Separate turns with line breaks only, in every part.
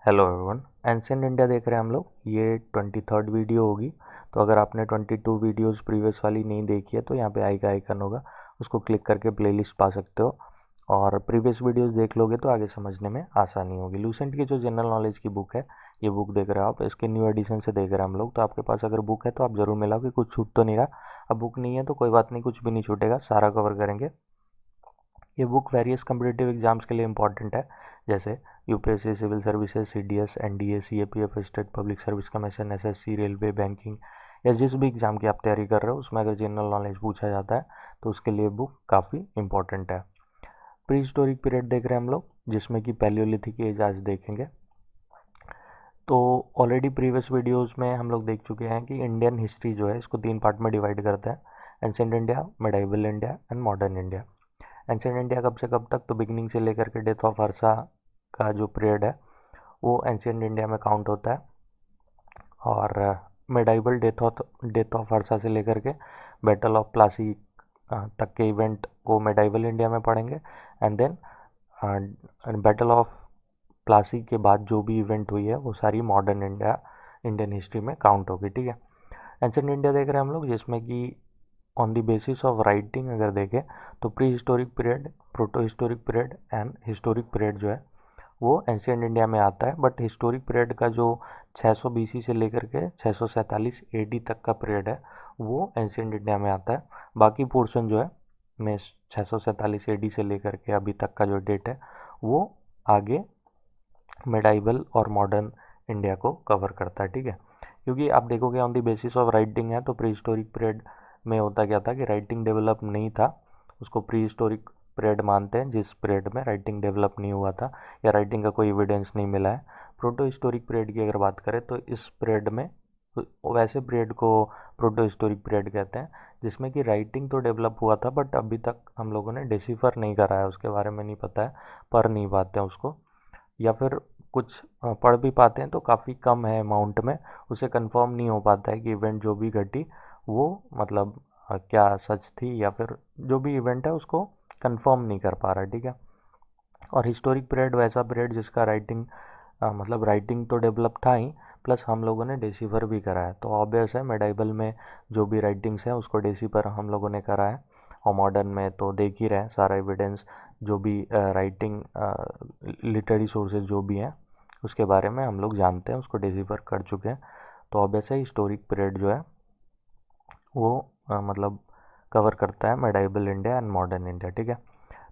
Hello everyone, ancient India देख रहे हैं हम लोग। ये 23rd वीडियो होगी। तो अगर आपने 22 वीडियोस प्रीवियस वाली नहीं देखी है तो यहाँ पे आई का आइकन होगा, उसको क्लिक करके प्लेलिस्ट पा सकते हो और प्रीवियस वीडियोस देख लोगे तो आगे समझने में आसानी होगी। लूसेंट की जो जनरल नॉलेज की बुक है, ये बुक देख रहे हो आप, इसके न्यू एडिशन से देख रहे हैं हम लोग। तो आपके पास अगर बुक है तो आप ज़रूर मिलाओगे, कुछ छूट तो नहीं रहा। अब बुक नहीं है तो कोई बात नहीं, कुछ भी नहीं छूटेगा, सारा कवर करेंगे। ये बुक वेरियस कम्पिटिटिव एग्जाम्स के लिए इंपॉर्टेंट है, जैसे UPSC, civil services, CDS, NDA, CAPF, state public service commission, SSC, railway, banking या जिस भी एग्जाम की आप तैयारी कर रहे हो उसमें अगर जनरल नॉलेज पूछा जाता है तो उसके लिए बुक काफ़ी इंपॉर्टेंट है। प्री हिस्टोरिक पीरियड देख रहे हैं हम लोग, जिसमें कि पैलियोलिथिक एज आज देखेंगे। तो ऑलरेडी प्रीवियस वीडियोस में हम लोग देख चुके हैं कि इंडियन हिस्ट्री जो है इसको 3 पार्ट में डिवाइड करते हैं: ancient India, medieval India and modern India. Ancient India कब से कब तक, तो बिगिनिंग से लेकर के डेथ ऑफ हर्षा का जो पीरियड है वो एंशिएंट इंडिया में काउंट होता है। और मिडाइवल डेथ ऑफ हर्षा से लेकर के बैटल ऑफ प्लासी तक के इवेंट को मिडाइवल इंडिया में पढ़ेंगे। And then battle of Plassey के बाद जो भी इवेंट हुई है वो सारी मॉडर्न इंडियन हिस्ट्री में काउंट होगी। ठीक है। एंशिएंट इंडिया देख रहे हैं हम लोग, जिसमें कि on the basis of writing अगर देखें तो pre historic period, proto historic period and historic period जो है वो एंशिएंट इंडिया में आता है। बट हिस्टोरिक पीरियड का जो 600 बीसी से लेकर के 647 एडी तक का पीरियड है वो एंशिएंट इंडिया में आता है। बाकी पोर्शन जो है में 647 एडी से लेकर के अभी तक का जो डेट है वो आगे मिडाइवल और मॉडर्न इंडिया को कवर करता है। ठीक है। क्योंकि आप देखोगे on the basis of writing है तो प्री हिस्टोरिक पीरियड में होता क्या था कि राइटिंग डेवलप नहीं था, उसको प्री हिस्टोरिक पीरियड मानते हैं जिस पीरियड में राइटिंग डेवलप नहीं हुआ था या राइटिंग का कोई एविडेंस नहीं मिला है। प्रोटो हिस्टोरिक पीरियड की अगर बात करें तो इस पीरियड में वैसे पीरियड को प्रोटो हिस्टोरिक पीरियड कहते हैं जिसमें कि राइटिंग तो डेवलप हुआ था बट अभी तक हम लोगों ने डिसिफर नहीं करा है, उसके बारे में नहीं पता है, पढ़ नहीं पाते हैं उसको, या फिर कुछ पढ़ भी पाते हैं तो काफ़ी कम है अमाउंट में, उसे कंफर्म नहीं हो पाता है कि इवेंट जो भी घटी वो मतलब क्या सच थी, या फिर जो भी इवेंट है उसको कंफर्म नहीं कर पा रहा है। ठीक है। और हिस्टोरिक पीरियड वैसा पीरियड जिसका राइटिंग मतलब राइटिंग तो डेवलप था ही, प्लस हम लोगों ने डेसिफर भी करा है। तो ऑब्वियस है मेडाइवल में जो भी राइटिंग्स हैं उसको डेसिफर हम लोगों ने करा है, और मॉडर्न में तो देख ही रहे हैं सारा एविडेंस, जो भी राइटिंग लिटरेरी सोर्सेज जो भी हैं उसके बारे में हम लोग जानते हैं, उसको डेसिफर कर चुके हैं। तो ऑब्वियस है हिस्टोरिक पीरियड जो है वो मतलब कवर करता है medieval India and modern India. ठीक है।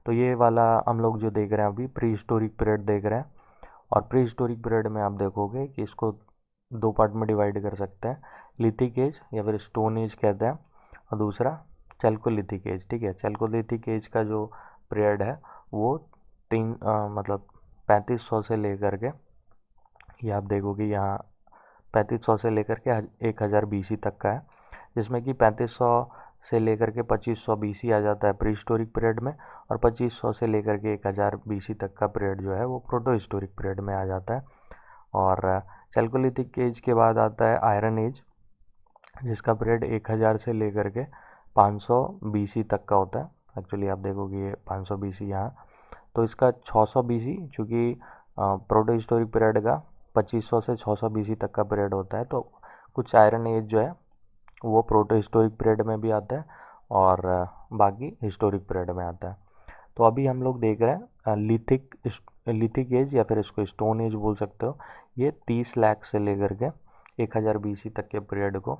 तो ये वाला हम लोग जो देख रहे हैं अभी प्री हिस्टोरिक पीरियड देख रहे हैं। और प्री हिस्टोरिक पीरियड में आप देखोगे कि इसको 2 पार्ट में डिवाइड कर सकते हैं: लिथिक एज या फिर स्टोन एज कहते हैं, और दूसरा चैल्कोलिथिक एज। ठीक है। चैल्कोलिथिक एज का जो पीरियड है वो मतलब 3500 से लेकर के, ये आप देखोगे यहाँ 3500 से लेकर के 1000 बीसी तक का है, जिसमें कि 3500 से लेकर के 2500 बीसी आ जाता है प्री हिस्टोरिक पीरियड में, और 2500 से लेकर के 1000 बीसी तक का पीरियड जो है वो प्रोटो हिस्टोरिक पीरियड में आ जाता है। और चैल्कोलिथिक एज के बाद आता है आयरन एज, जिसका पीरियड 1000 से लेकर के 500 बीसी तक का होता है। एक्चुअली आप देखोगे ये 500 बीसी यहाँ, तो इसका 600 बीसी, चूँकि प्रोटो हिस्टोरिक पीरियड का 2500 से 600 बीसी तक का पीरियड होता है, तो कुछ आयरन एज जो है वो प्रोटो हिस्टोरिक पीरियड में भी आता है और बाकी हिस्टोरिक पीरियड में आता है। तो अभी हम लोग देख रहे हैं लिथिक एज या फिर इसको स्टोन एज बोल सकते हो। ये 30 लाख से लेकर के 1000 बीसी तक के पीरियड को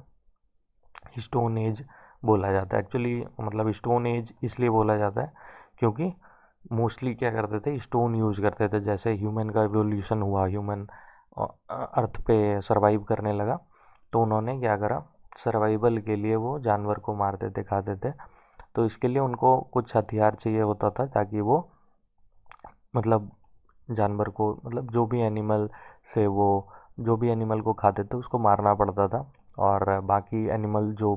स्टोन एज बोला जाता है। एक्चुअली मतलब स्टोन एज इसलिए बोला जाता है क्योंकि मोस्टली क्या करते थे, स्टोन यूज करते थे। जैसे ह्यूमन का एवोल्यूशन हुआ, ह्यूमन अर्थ पे सरवाइव करने लगा, तो उन्होंने क्या करा, सर्वाइवल के लिए वो जानवर को मारते थे, खाते थे। तो इसके लिए उनको कुछ हथियार चाहिए होता था ताकि वो मतलब जानवर को, मतलब जो भी एनिमल से वो, जो भी एनिमल को खाते थे उसको मारना पड़ता था। और बाकी एनिमल जो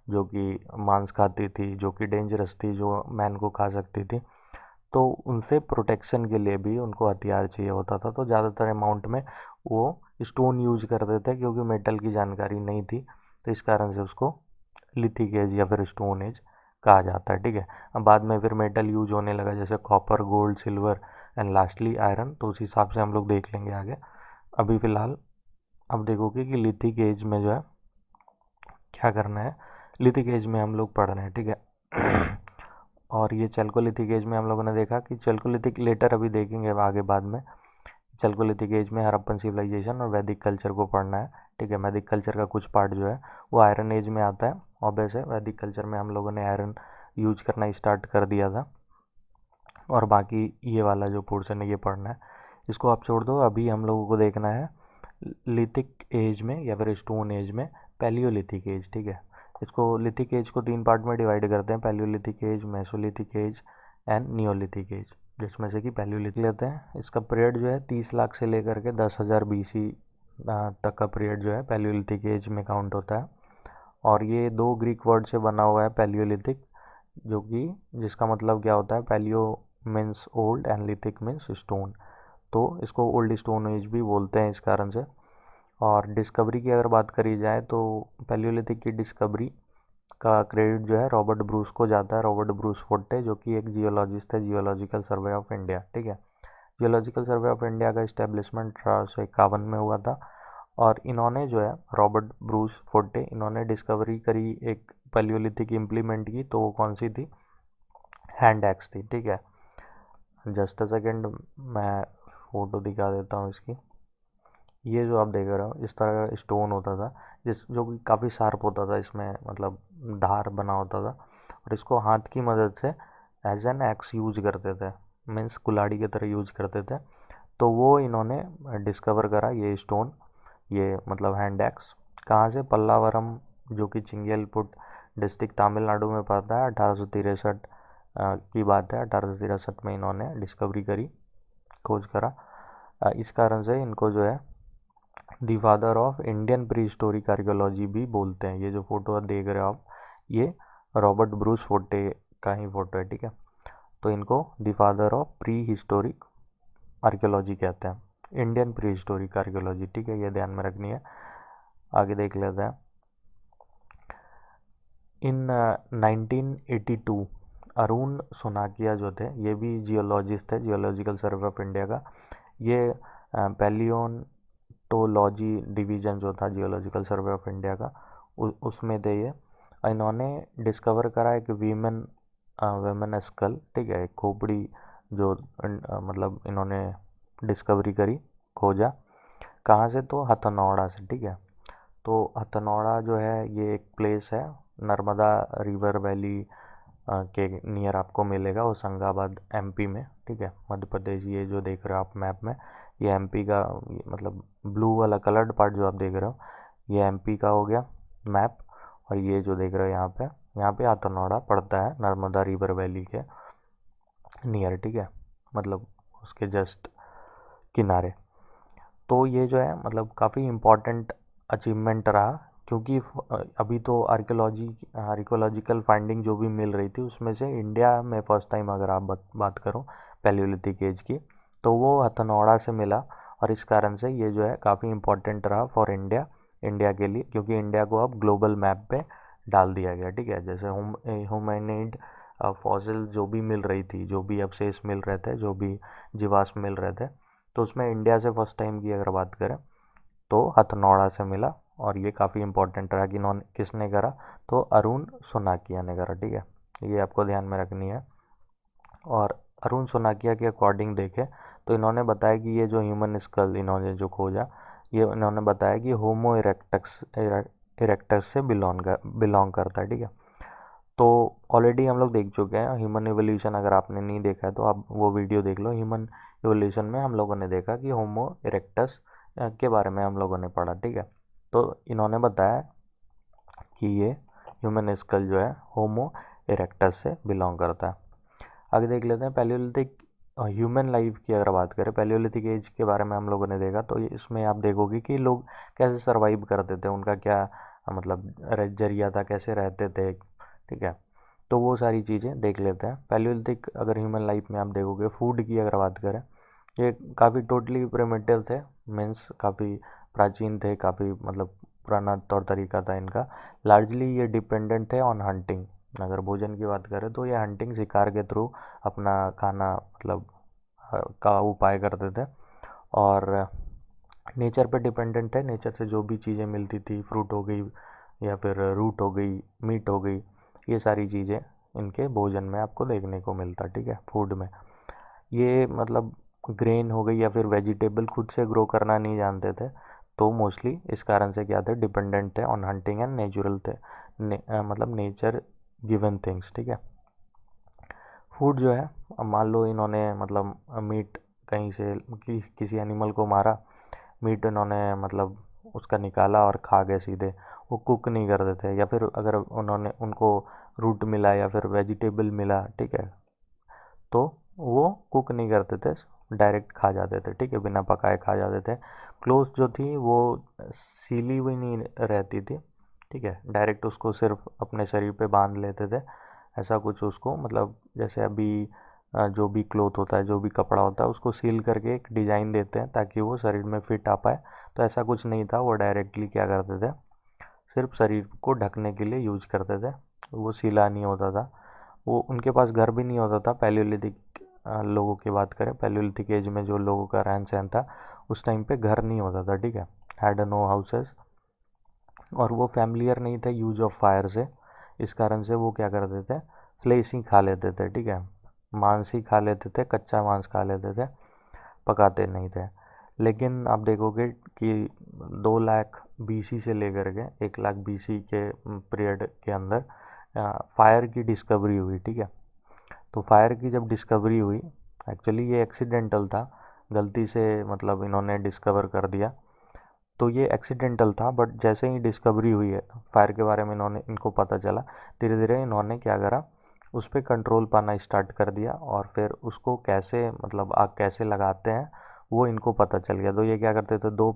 जो कि मांस खाती थी, जो कि डेंजरस थी, जो मैन को खा सकती थी, तो उनसे प्रोटेक्शन के लिए भी उनको हथियार चाहिए होता था। तो ज़्यादातर अमाउंट में वो स्टोन यूज करते थे क्योंकि मेटल की जानकारी नहीं थी, तो इस कारण से उसको लिथिक एज या फिर स्टोन एज कहा जाता है। ठीक है। अब बाद में फिर मेटल यूज होने लगा, जैसे copper, gold, silver and lastly iron, तो उस हिसाब से हम लोग देख लेंगे आगे। अभी फ़िलहाल अब देखोगे कि लिथिक एज में जो है क्या करना है। लिथिक एज में हम लोग पढ़ रहे हैं, ठीक है। और ये चैल्कोलिथिक एज में हम लोगों ने देखा कि चैल्कोलिथिक लेटर अभी देखेंगे आगे बाद में। चैल्कोलिथिक एज में हड़प्पन सिविलाइजेशन और वैदिक कल्चर को पढ़ना है, ठीक है। वैदिक कल्चर का कुछ पार्ट जो है वो आयरन एज में आता है। ऑब्वियस है, वैदिक कल्चर में हम लोगों ने आयरन यूज करना स्टार्ट कर दिया था। और बाकी ये वाला जो पोर्शन है ये पढ़ना है, इसको आप छोड़ दो। अभी हम लोगों को देखना है लिथिक एज में या फिर स्टोन एज में पैलियोलिथिक एज, ठीक है। इसको लिथिक एज को 3 पार्ट में डिवाइड करते हैं, palaeolithic age, mesolithic age and neolithic age, जिसमें से कि पैलियोलिथिक लेते हैं। इसका पीरियड जो है 30 लाख से लेकर के 10,000 BC तक का पीरियड जो है पैलियोलिथिक एज में काउंट होता है। और ये 2 ग्रीक वर्ड से बना हुआ है पैलियोलिथिक, जो कि जिसका मतलब क्या होता है, palaeo means old and lithic means stone. तो इसको ओल्ड स्टोन एज भी बोलते हैं इस कारण से। और डिस्कवरी की अगर बात करी जाए तो पैलियोलिथिक की डिस्कवरी का क्रेडिट जो है रॉबर्ट ब्रूस को जाता है, रॉबर्ट ब्रूस फोर्टे, जो कि एक जियोलॉजिस्ट है, जियोलॉजिकल सर्वे ऑफ इंडिया, ठीक है। जियोलॉजिकल सर्वे ऑफ इंडिया का इस्टेब्लिशमेंट 1851 में हुआ था। और इन्होंने जो है रॉबर्ट ब्रूस फोर्टे, इन्होंने डिस्कवरी करी, एक पैलियोलिथिक इम्प्लीमेंट की, तो वो कौन सी थी, हैंड एक्स थी, ठीक है। जस्ट अ सेकेंड, मैं फ़ोटो दिखा देता हूँ इसकी। ये जो आप देख रहे हो इस तरह का स्टोन होता था, जिस जो कि काफ़ी शार्प होता था, इसमें मतलब धार बना होता था। और इसको हाथ की मदद से एज एन एक्स यूज करते थे, मीन्स कुल्हाड़ी की तरह यूज करते थे। तो वो इन्होंने डिस्कवर करा ये स्टोन, ये मतलब हैंड एक्स, कहाँ से, पल्लावरम, जो कि चिंगलपुट डिस्ट्रिक्ट तमिलनाडु में पड़ता है। 1863 की बात है, 1863 में इन्होंने डिस्कवरी करी, खोज करा। इस कारण से इनको जो है the father of Indian pre historic archaeology भी बोलते हैं। ये जो फोटो देख रहे हो आप, ये रॉबर्ट ब्रूस फोर्टे का ही फोटो है, ठीक है। तो इनको the father of pre historic archaeology कहते हैं, इंडियन प्री हिस्टोरिक आर्कियोलॉजी, ठीक है। ये ध्यान में रखनी है। आगे देख लेते हैं। इन 1982 अरुण सोनाकिया जो थे, ये भी जियोलॉजिस्ट थे, जियोलॉजिकल सर्वे ऑफ इंडिया का। ये पैलियोंटोलॉजी डिवीज़न जो था जियोलॉजिकल सर्वे ऑफ इंडिया का, उसमें थे ये। इन्होंने डिस्कवर करा एक वेमन स्कल, ठीक है, एक खोपड़ी, जो मतलब इन्होंने डिस्कवरी करी, खोजा। कहाँ से, तो हथनौड़ा से, ठीक है। तो हथनौड़ा जो है ये एक प्लेस है, नर्मदा रिवर वैली के नियर आपको मिलेगा, होशंगाबाद एमपी में, ठीक है, मध्य प्रदेश। ये जो देख रहे हो आप मैप में, ये एमपी का, मतलब ब्लू वाला कलर्ड पार्ट जो आप देख रहे हो, ये एमपी का हो गया मैप। और ये जो देख रहे हो यहाँ पे हथनौड़ा पड़ता है नर्मदा रिवर वैली के नियर, ठीक है, मतलब उसके जस्ट किनारे। तो ये जो है मतलब काफ़ी इम्पोर्टेंट अचीवमेंट रहा, क्योंकि अभी तो आर्कियोलॉजिकल फाइंडिंग जो भी मिल रही थी उसमें से इंडिया में फर्स्ट टाइम अगर आप बात करो पैलियोलिथिक एज की, तो वो हथनौड़ा से मिला। और इस कारण से ये जो है काफ़ी इम्पोर्टेंट रहा फॉर इंडिया, इंडिया के लिए, क्योंकि इंडिया को अब ग्लोबल मैप पे डाल दिया गया, ठीक है। जैसे होमैनिड फॉसिल जो भी मिल रही थी, जो भी अवशेष मिल रहे थे, जो भी जीवाश्म मिल रहे थे, तो उसमें इंडिया से फर्स्ट टाइम की अगर बात करें तो हथनौड़ा से मिला। और ये काफ़ी इंपॉर्टेंट रहा कि किसने करा, तो अरुण सोनाकिया ने करा, ठीक है। ये आपको ध्यान में रखनी है। और अरुण सोनाकिया के अकॉर्डिंग देखें तो इन्होंने बताया कि ये जो ह्यूमन स्कल इन्होंने जो खोजा, ये इन्होंने बताया कि होमो इरेक्टस से बिलोंग करता है, ठीक है। तो ऑलरेडी हम लोग देख चुके हैं ह्यूमन एवोल्यूशन, अगर आपने नहीं देखा है तो आप वो वीडियो देख लो। ह्यूमन एवोल्यूशन में हम लोगों ने देखा कि होमो इरेक्टस के बारे में हम लोगों ने पढ़ा, ठीक है। तो इन्होंने बताया कि ये ह्यूमन स्कल जो है होमो इरेक्टस से बिलोंग करता है। आगे देख लेते हैं पैलियोलिथिक ह्यूमन लाइफ की अगर बात करें, पैलियोलिथिक एज के बारे में हम लोगों ने देखा। तो इसमें आप देखोगे कि लोग कैसे सरवाइव करते थे, उनका क्या मतलब जरिया था, कैसे रहते थे, ठीक है। तो वो सारी चीज़ें देख लेते हैं। पैलियोलिथिक अगर ह्यूमन लाइफ में आप देखोगे, फूड की अगर बात करें, ये काफ़ी टोटली प्रिमिटिव थे, मीन्स काफ़ी प्राचीन थे, काफ़ी मतलब पुराना तौर तरीका था इनका। लार्जली ये डिपेंडेंट थे ऑन हंटिंग। अगर भोजन की बात करें तो ये हंटिंग, शिकार के थ्रू अपना खाना मतलब का उपाय करते थे। और नेचर पे डिपेंडेंट है, नेचर से जो भी चीज़ें मिलती थी, फ्रूट हो गई या फिर रूट हो गई, मीट हो गई, ये सारी चीज़ें इनके भोजन में आपको देखने को मिलता, ठीक है, फूड में। ये मतलब ग्रेन हो गई या फिर वेजिटेबल खुद से ग्रो करना नहीं जानते थे, तो मोस्टली इस कारण से क्या थे, डिपेंडेंट थे ऑन हंटिंग एंड नेचुरल थे, मतलब नेचर गिवन थिंग्स, ठीक है। फूड जो है, अब मान लो इन्होंने मतलब मीट कहीं से किसी एनिमल को मारा, मीट इन्होंने मतलब उसका निकाला और खा गए सीधे, वो कुक नहीं करते थे। या फिर अगर उन्होंने उनको रूट मिला या फिर वेजिटेबल मिला, ठीक है, तो वो कुक नहीं करते थे, डायरेक्ट खा जाते थे, ठीक है, बिना पकाए खा जाते थे। क्लोथ जो थी वो सीली हुई नहीं रहती थी, ठीक है, डायरेक्ट उसको सिर्फ अपने शरीर पे बांध लेते थे। ऐसा कुछ उसको मतलब जैसे अभी जो भी क्लोथ होता है, जो भी कपड़ा होता है, उसको सील करके एक डिज़ाइन देते हैं ताकि वो शरीर में फिट आ पाए। तो ऐसा कुछ नहीं था, वो डायरेक्टली क्या करते थे, सिर्फ शरीर को ढकने के लिए यूज करते थे, वो सिला नहीं होता था। वो उनके पास घर भी नहीं होता था, पैलियोलिथिक लोगों की बात करें, पैलियोलिथिक एज में जो लोगों का रहन सहन था, उस टाइम पे घर नहीं होता था, ठीक है, हैड नो हाउसेस। और वो फैमिलियर नहीं थे यूज ऑफ फायर से, इस कारण से वो क्या करते थे, फ्लेश ही खा लेते थे, ठीक है, मांस ही खा लेते थे, कच्चा मांस खा लेते थे, पकाते नहीं थे। लेकिन आप देखोगे कि 2 लाख बीसी से लेकर के 1 लाख बीसी के पीरियड के अंदर फायर की डिस्कवरी हुई, ठीक है। तो फायर की जब डिस्कवरी हुई, एक्चुअली ये एक्सीडेंटल था, गलती से मतलब इन्होंने डिस्कवर कर दिया, तो ये एक्सीडेंटल था। बट जैसे ही डिस्कवरी हुई है फायर के बारे में, इनको पता चला, धीरे धीरे इन्होंने क्या करा, उस पर कंट्रोल पाना स्टार्ट कर दिया, और फिर उसको कैसे मतलब आग कैसे लगाते हैं वो इनको पता चल गया। तो ये क्या करते थे, 2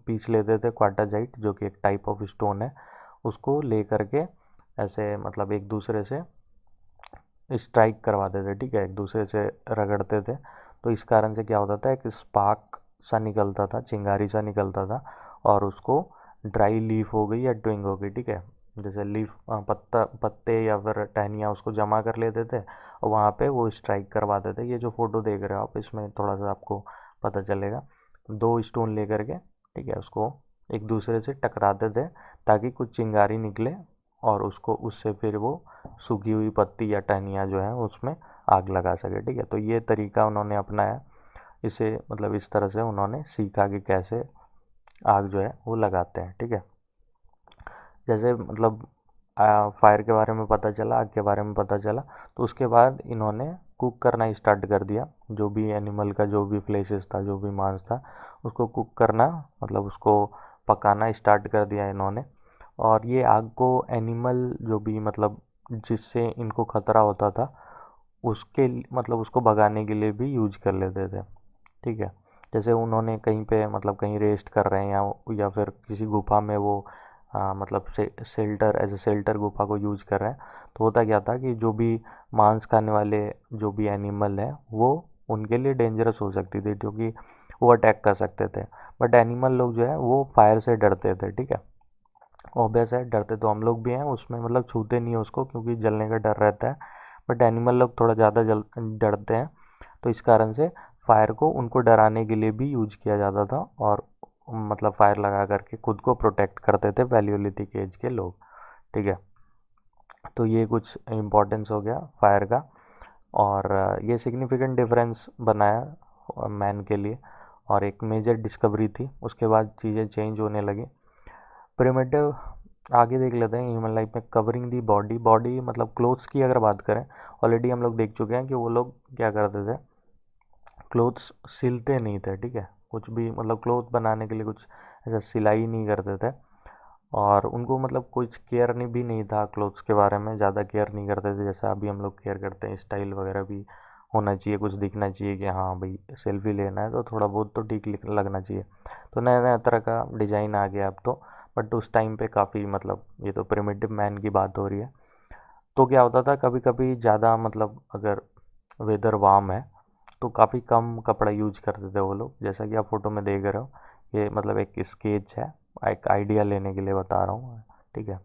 पीस लेते थे क्वार्टाजाइट, जो कि एक टाइप ऑफ स्टोन है, उसको ले करके ऐसे मतलब एक दूसरे से स्ट्राइक करवाते थे, ठीक है, एक दूसरे से रगड़ते थे। तो इस कारण से क्या होता था, एक स्पार्क सा निकलता था, चिंगारी सा निकलता था, और उसको ड्राई लीफ हो गई या ट्विंग हो गई, ठीक है, जैसे लीफ पत्ता पत्ते या फिर टहनियाँ उसको जमा कर लेते थे और वहाँ पे वो स्ट्राइक करवाते थे। ये जो फोटो देख रहे हो आप, इसमें थोड़ा सा आपको पता चलेगा, 2 स्टोन लेकर के, ठीक है, उसको एक दूसरे से टकराते थे ताकि कुछ चिंगारी निकले, और उसको उससे फिर वो सूखी हुई पत्ती या टहनियाँ जो है उसमें आग लगा सके, ठीक है। तो ये तरीका उन्होंने अपनाया, इसे मतलब इस तरह से उन्होंने सीखा कि कैसे आग जो है वो लगाते हैं, ठीक है। जैसे मतलब फायर के बारे में पता चला, आग के बारे में पता चला, तो उसके बाद इन्होंने कुक करना स्टार्ट कर दिया। जो भी एनिमल का जो भी फ्लेशेस था, जो भी मांस था, उसको कुक करना मतलब उसको पकाना स्टार्ट कर दिया इन्होंने। और ये आग को एनिमल जो भी मतलब जिससे इनको खतरा होता था, उसके मतलब उसको भगाने के लिए भी यूज कर लेते थे, ठीक है। जैसे उन्होंने कहीं पे मतलब कहीं रेस्ट कर रहे हैं या फिर किसी गुफा में वो मतलब शेल्टर, एज ए शेल्टर गुफा को यूज कर रहे हैं, तो होता क्या था कि जो भी मांस खाने वाले जो भी एनिमल है, वो उनके लिए डेंजरस हो सकती थी, क्योंकि वो अटैक कर सकते थे। बट एनिमल लोग जो है वो फायर से डरते थे, ठीक है, ऑब्वियस है, डरते तो हम लोग भी हैं उसमें, मतलब छूते नहीं उसको क्योंकि जलने का डर रहता है। बट एनिमल लोग थोड़ा ज़्यादा जल डरते हैं, तो इस कारण से फायर को उनको डराने के लिए भी यूज किया जाता था, और मतलब फायर लगा करके खुद को प्रोटेक्ट करते थे पैलियोलिथिक एज के लोग, ठीक है। तो ये कुछ इम्पोर्टेंस हो गया फायर का, और ये सिग्निफिकेंट डिफरेंस बनाया मैन के लिए, और एक मेजर डिस्कवरी थी। उसके बाद चीज़ें चेंज होने लगी। प्रिमिटिव आगे देख लेते हैं ह्यूमन लाइफ में, कवरिंग दी बॉडी। बॉडी मतलब क्लोथ्स की अगर बात करें, ऑलरेडी हम लोग देख चुके हैं कि वो लोग क्या करते थे, क्लोथ्स सिलते नहीं थे, ठीक है, कुछ भी मतलब क्लोथ बनाने के लिए कुछ ऐसा सिलाई नहीं करते थे, और उनको मतलब कुछ केयर नहीं भी नहीं था क्लोथ्स के बारे में, ज़्यादा केयर नहीं करते थे जैसा अभी हम लोग केयर करते हैं। स्टाइल वगैरह भी होना चाहिए, कुछ दिखना चाहिए कि हाँ भाई सेल्फी लेना है तो थोड़ा बहुत तो ठीक लगना चाहिए। तो नया नया तरह का डिज़ाइन आ गया अब तो, बट उस टाइम पे काफ़ी मतलब, ये तो प्रिमिटिव मैन की बात हो रही है। तो क्या होता था, कभी कभी ज़्यादा मतलब अगर वेदर वार्म है तो काफ़ी कम कपड़ा यूज करते थे वो लोग, जैसा कि आप फोटो में देख रहे हो। ये मतलब एक स्केच है, एक आइडिया लेने के लिए बता रहा हूँ, ठीक है।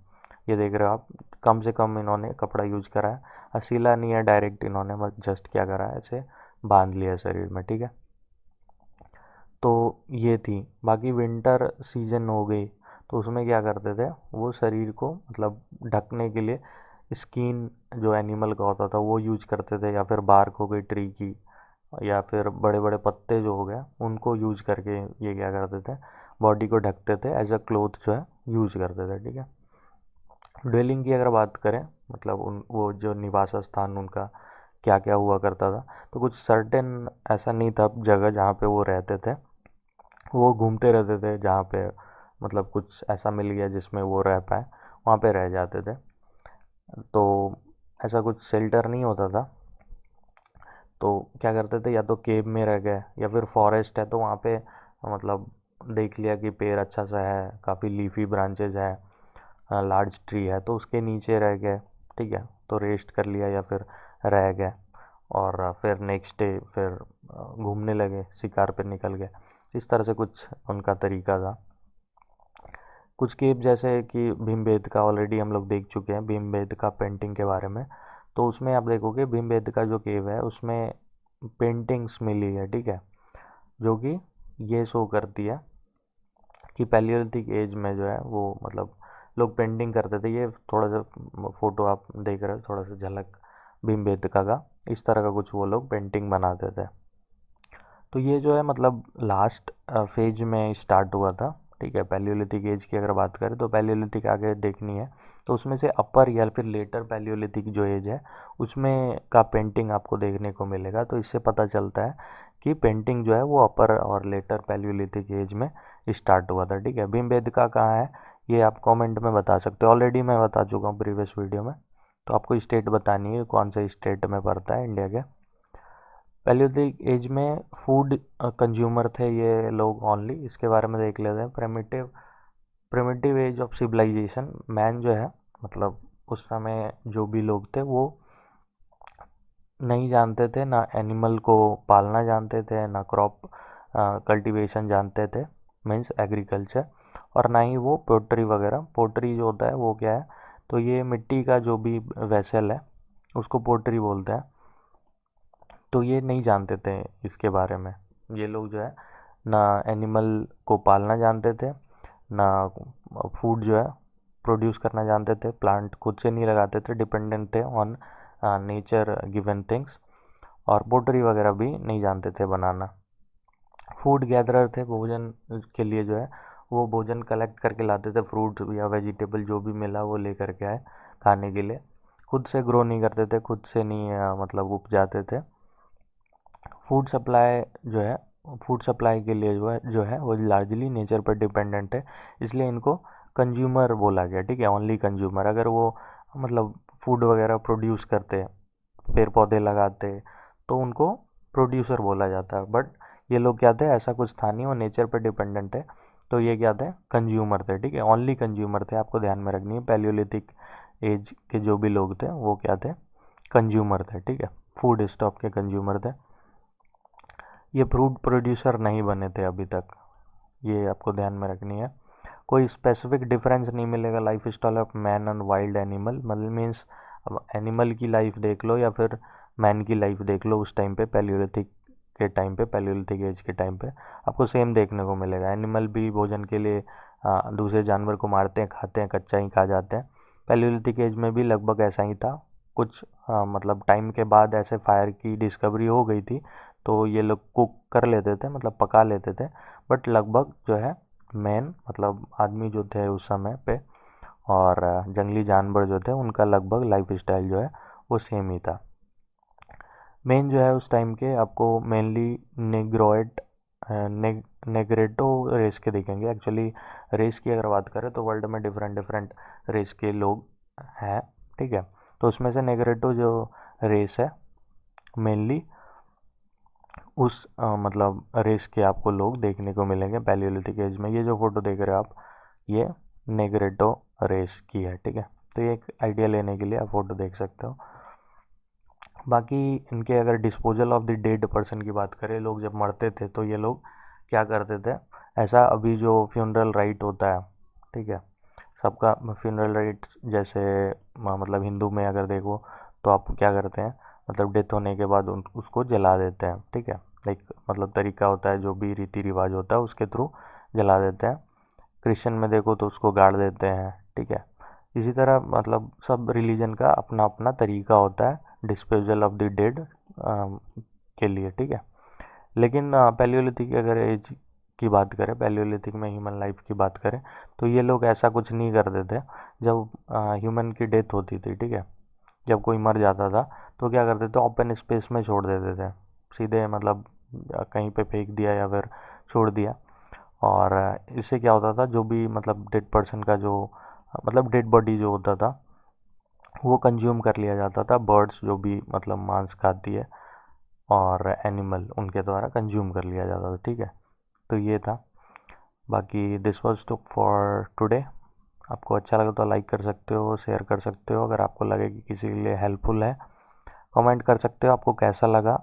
ये देख रहे हो आप, कम से कम इन्होंने कपड़ा यूज करा है, असीला नहीं है, डायरेक्ट इन्होंने बस जस्ट क्या करा है, ऐसे बांध लिया शरीर में, ठीक है। तो ये थी। बाकी विंटर सीजन हो गई तो उसमें क्या करते थे, वो शरीर को मतलब ढकने के लिए स्किन जो एनिमल का होता था वो यूज करते थे, या फिर बार्क हो गई ट्री की, या फिर बड़े बड़े पत्ते जो हो गए उनको यूज करके ये क्या करते थे, बॉडी को ढकते थे, एज अ क्लोथ जो है यूज करते थे। ठीक है। ड्वेलिंग की अगर बात करें, मतलब उन वो जो निवास स्थान उनका क्या क्या हुआ करता था, तो कुछ सर्टेन ऐसा नहीं था जगह जहाँ पे वो रहते थे। वो घूमते रहते थे, जहाँ पे मतलब कुछ ऐसा मिल गया जिसमें वो रह पाए वहाँ पे रह जाते थे। तो ऐसा कुछ शेल्टर नहीं होता था, तो क्या करते थे, या तो केव में रह गए, या फिर फॉरेस्ट है तो वहाँ पे मतलब देख लिया कि पेड़ अच्छा सा है, काफ़ी लीफी ब्रांचेज है, लार्ज ट्री है, तो उसके नीचे रह गए। ठीक है, तो रेस्ट कर लिया या फिर रह गए, और फिर नेक्स्ट डे फिर घूमने लगे, शिकार पे निकल गए। इस तरह से कुछ उनका तरीका था। कुछ केव जैसे कि भीमबेटका ऑलरेडी हम लोग देख चुके हैं, भीमबेटका पेंटिंग के बारे में। तो उसमें आप देखोगे भीमबेटका जो केव है उसमें पेंटिंग्स मिली है। ठीक है, जो कि ये शो करती है कि पैलियोलिथिक एज में जो है वो मतलब लोग पेंटिंग करते थे। ये थोड़ा सा फोटो आप देख रहे हो, थोड़ा सा झलक भीमबेटका का, इस तरह का कुछ वो लोग पेंटिंग बनाते थे। तो ये जो है मतलब लास्ट फेज में स्टार्ट हुआ था। ठीक है, पैलियोलिथिक एज की अगर बात करें तो पैलियोलिथिक आगे देखनी है, तो उसमें से अपर या फिर लेटर पैलियोलिथिक जो एज है उसमें का पेंटिंग आपको देखने को मिलेगा। तो इससे पता चलता है कि पेंटिंग जो है वो अपर और लेटर पैलियोलिथिक एज में स्टार्ट हुआ था। ठीक है, भीमबेटका कहाँ है ये आप कमेंट में बता सकते हो, ऑलरेडी मैं बता चुका हूँ प्रीवियस वीडियो में। तो आपको स्टेट बतानी है कौन से स्टेट में पड़ता है इंडिया के। पैलियोलिथिक एज में फूड कंज्यूमर थे ये लोग ओनली, इसके बारे में देख लेते हैं। Primitive age of civilisation, man जो है मतलब उस समय जो भी लोग थे वो नहीं जानते थे, ना एनिमल को पालना जानते थे, ना क्रॉप कल्टीवेशन जानते थे, मीन्स एग्रीकल्चर, और ना ही वो पोट्री वगैरह। पोट्री जो होता है वो क्या है, तो ये मिट्टी का जो भी वेसल है उसको पोट्री बोलते हैं। तो ये नहीं जानते थे इसके बारे में। ये लोग जो है ना एनिमल को पालना जानते थे, ना फूड जो है प्रोड्यूस करना जानते थे, प्लांट खुद से नहीं लगाते थे, डिपेंडेंट थे ऑन नेचर गिवन थिंग्स, और पोटरी वगैरह भी नहीं जानते थे बनाना। फूड गैदरर थे, भोजन के लिए जो है वो भोजन कलेक्ट करके लाते थे, फ्रूट या वेजिटेबल जो भी मिला वो लेकर के आए खाने के लिए। खुद से ग्रो नहीं करते थे, खुद से नहीं मतलब उपजाते थे। फूड सप्लाई जो है, फूड सप्लाई के लिए जो है वो लार्जली नेचर पर डिपेंडेंट है, इसलिए इनको कंज्यूमर बोला गया। ठीक है, ओनली कंज्यूमर। अगर वो मतलब फूड वगैरह प्रोड्यूस करते, पेड़ पौधे लगाते, तो उनको प्रोड्यूसर बोला जाता है। बट ये लोग क्या थे, ऐसा कुछ था नहीं, वो नेचर पर डिपेंडेंट है, तो ये क्या थे, कंज्यूमर थे। ठीक है, ओनली कंज्यूमर थे, आपको ध्यान में रखनी है। पैलियोलिथिक एज के जो भी लोग थे वो क्या थे, कंज्यूमर थे। ठीक है, फूड स्टॉक के कंज्यूमर थे। ये फ्रूट प्रोड्यूसर नहीं बने थे अभी तक, ये आपको ध्यान में रखनी है। कोई स्पेसिफिक डिफरेंस नहीं मिलेगा life style of man and wild animal, मतलब मीन्स अब एनिमल की लाइफ देख लो या फिर मैन की लाइफ देख लो, उस टाइम पे पैलियोलिथिक के टाइम पे, पैलियोलिथिक एज के टाइम पे आपको सेम देखने को मिलेगा। एनिमल भी भोजन के लिए दूसरे जानवर को मारते हैं, खाते हैं, कच्चा ही खा जाते हैं। पैलियोलिथिक एज में भी लगभग ऐसा ही था। कुछ मतलब टाइम के बाद ऐसे फायर की डिस्कवरी हो गई थी, तो ये लोग कुक कर लेते थे, मतलब पका लेते थे। बट लगभग जो है मेन मतलब आदमी जो थे उस समय पे, और जंगली जानवर जो थे, उनका लगभग लाइफ स्टाइल जो है वो सेम ही था। मेन जो है उस टाइम के आपको मेनली नेग्रोइड नेग्रेटो रेस के दिखेंगे। एक्चुअली रेस की अगर बात करें तो वर्ल्ड में डिफरेंट डिफरेंट रेस के लोग हैं। ठीक है, तो उसमें से नेग्रेटो जो रेस है मेनली उस मतलब रेस के आपको लोग देखने को मिलेंगे पैलियोलिथिक एज में। ये जो फोटो देख रहे हो आप, ये नेग्रेटो रेस की है। ठीक है, तो ये एक आइडिया लेने के लिए आप फोटो देख सकते हो। बाकी इनके अगर disposal of the dead person की बात करें, लोग जब मरते थे तो ये लोग क्या करते थे, ऐसा अभी जो फ्यूनरल राइट होता है, ठीक है, सबका फ्यूनरल राइट जैसे मतलब हिंदू में अगर देखो तो आप क्या करते हैं, मतलब डेथ होने के बाद उसको जला देते हैं। ठीक है, लाइक मतलब तरीका होता है, जो भी रीति रिवाज होता है उसके थ्रू जला देते हैं। क्रिश्चियन में देखो तो उसको गाड़ देते हैं, ठीक है। इसी तरह मतलब सब रिलीजन का अपना अपना तरीका होता है डिस्पोजल ऑफ द डेड के लिए, ठीक है। लेकिन पैलियोलिथिक अगर एज की बात करें, पैलियोलिथिक में ह्यूमन लाइफ की बात करें, तो ये लोग ऐसा कुछ नहीं करते थे। जब ह्यूमन की डेथ होती थी, ठीक है, जब कोई मर जाता था तो क्या करते थे, ओपन स्पेस में छोड़ देते थे सीधे, मतलब कहीं पे फेंक दिया या फिर छोड़ दिया। और इससे क्या होता था, जो भी मतलब डेड पर्सन का जो मतलब डेड बॉडी जो होता था वो कंज्यूम कर लिया जाता था, बर्ड्स जो भी मतलब मांस खाती है और एनिमल उनके द्वारा कंज्यूम कर लिया जाता था, ठीक है। तो ये था। बाकी this was to for today. आपको अच्छा लगा तो लाइक कर सकते हो, शेयर कर सकते हो। अगर आपको लगे कि किसी के लिए हेल्पफुल है, कमेंट कर सकते हो आपको कैसा लगा।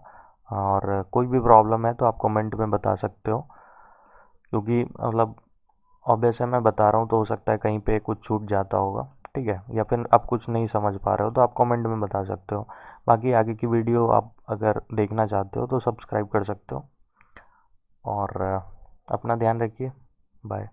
और कोई भी प्रॉब्लम है तो आप कमेंट में बता सकते हो, क्योंकि मतलब ऑब्वियस है मैं बता रहा हूँ तो हो सकता है कहीं पे कुछ छूट जाता होगा, ठीक है, या फिर आप कुछ नहीं समझ पा रहे हो तो आप कमेंट में बता सकते हो। बाकी आगे की वीडियो आप अगर देखना चाहते हो तो सब्सक्राइब कर सकते हो। और अपना ध्यान रखिए। बाय।